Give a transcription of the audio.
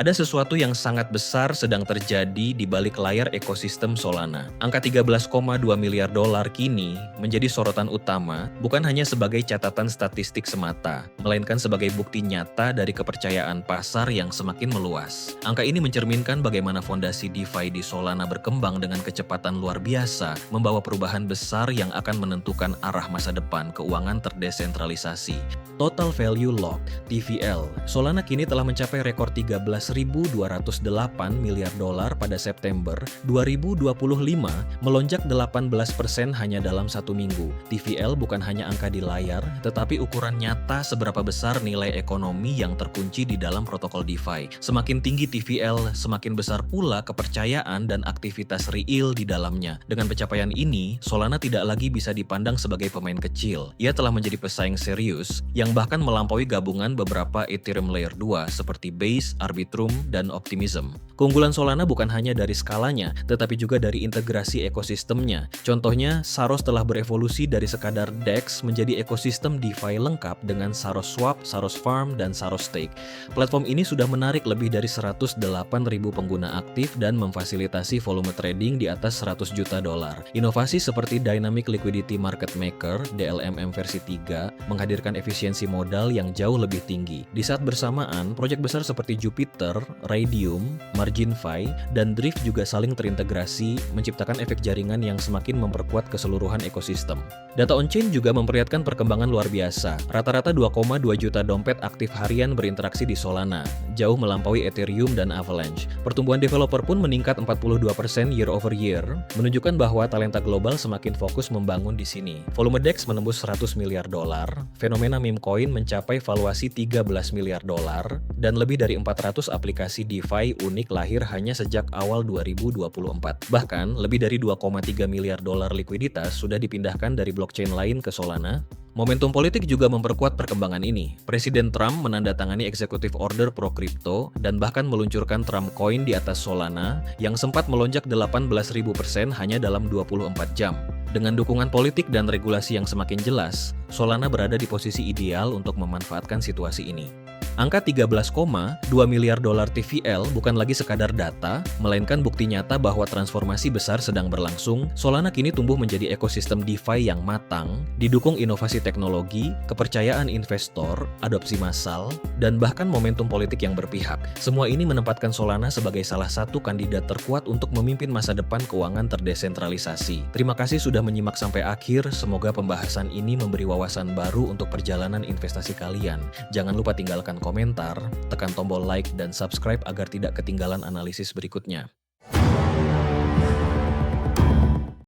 Ada sesuatu yang sangat besar sedang terjadi di balik layar ekosistem Solana. Angka 13,2 miliar dolar kini menjadi sorotan utama bukan hanya sebagai catatan statistik semata, melainkan sebagai bukti nyata dari kepercayaan pasar yang semakin meluas. Angka ini mencerminkan bagaimana fondasi DeFi di Solana berkembang dengan kecepatan luar biasa, membawa perubahan besar yang akan menentukan arah masa depan keuangan terdesentralisasi. Total Value Locked (TVL) Solana kini telah mencapai rekor 13.208 miliar dolar pada September 2025, melonjak 18% hanya dalam satu minggu. TVL bukan hanya angka di layar, tetapi ukuran nyata seberapa besar nilai ekonomi yang terkunci di dalam protokol DeFi. Semakin tinggi TVL, semakin besar pula kepercayaan dan aktivitas real di dalamnya. Dengan pencapaian ini, Solana tidak lagi bisa dipandang sebagai pemain kecil. Ia telah menjadi pesaing serius yang bahkan melampaui gabungan beberapa Ethereum Layer 2 seperti Base, Arbitrum, dan Optimism. Keunggulan Solana bukan hanya dari skalanya, tetapi juga dari integrasi ekosistemnya. Contohnya, Saros telah berevolusi dari sekadar DEX menjadi ekosistem DeFi lengkap dengan Saros Swap, Saros Farm, dan Saros Stake. Platform ini sudah menarik lebih dari 108.000 pengguna aktif dan memfasilitasi volume trading di atas 100 juta dolar. Inovasi seperti Dynamic Liquidity Market Maker (DLMM versi 3) menghadirkan efisiensi modal yang jauh lebih tinggi. Di saat bersamaan, proyek besar seperti Jupiter, Raydium, MarginFi, dan Drift juga saling terintegrasi, menciptakan efek jaringan yang semakin memperkuat keseluruhan ekosistem. Data on-chain juga memperlihatkan perkembangan luar biasa. Rata-rata 2,2 juta dompet aktif harian berinteraksi di Solana, jauh melampaui Ethereum dan Avalanche. Pertumbuhan developer pun meningkat 42% year over year, menunjukkan bahwa talenta global semakin fokus membangun di sini. Volume DEX menembus 100 miliar dolar, fenomena meme coin mencapai valuasi 13 miliar dolar, dan lebih dari 400 aplikasi DeFi unik lahir hanya sejak awal 2024. Bahkan, lebih dari 2,3 miliar dolar likuiditas sudah dipindahkan dari blockchain lain ke Solana. Momentum politik juga memperkuat perkembangan ini. Presiden Trump menandatangani Executive Order pro kripto dan bahkan meluncurkan Trump Coin di atas Solana yang sempat melonjak 18.000% hanya dalam 24 jam. Dengan dukungan politik dan regulasi yang semakin jelas, Solana berada di posisi ideal untuk memanfaatkan situasi ini. Angka 13,2 miliar dolar TVL bukan lagi sekadar data, melainkan bukti nyata bahwa transformasi besar sedang berlangsung. Solana kini tumbuh menjadi ekosistem DeFi yang matang, didukung inovasi teknologi, kepercayaan investor, adopsi massal, dan bahkan momentum politik yang berpihak. Semua ini menempatkan Solana sebagai salah satu kandidat terkuat untuk memimpin masa depan keuangan terdesentralisasi. Terima kasih sudah menyimak sampai akhir, semoga pembahasan ini memberi wawasan baru untuk perjalanan investasi kalian. Jangan lupa tinggalkan komentar, tekan tombol like dan subscribe agar tidak ketinggalan analisis berikutnya.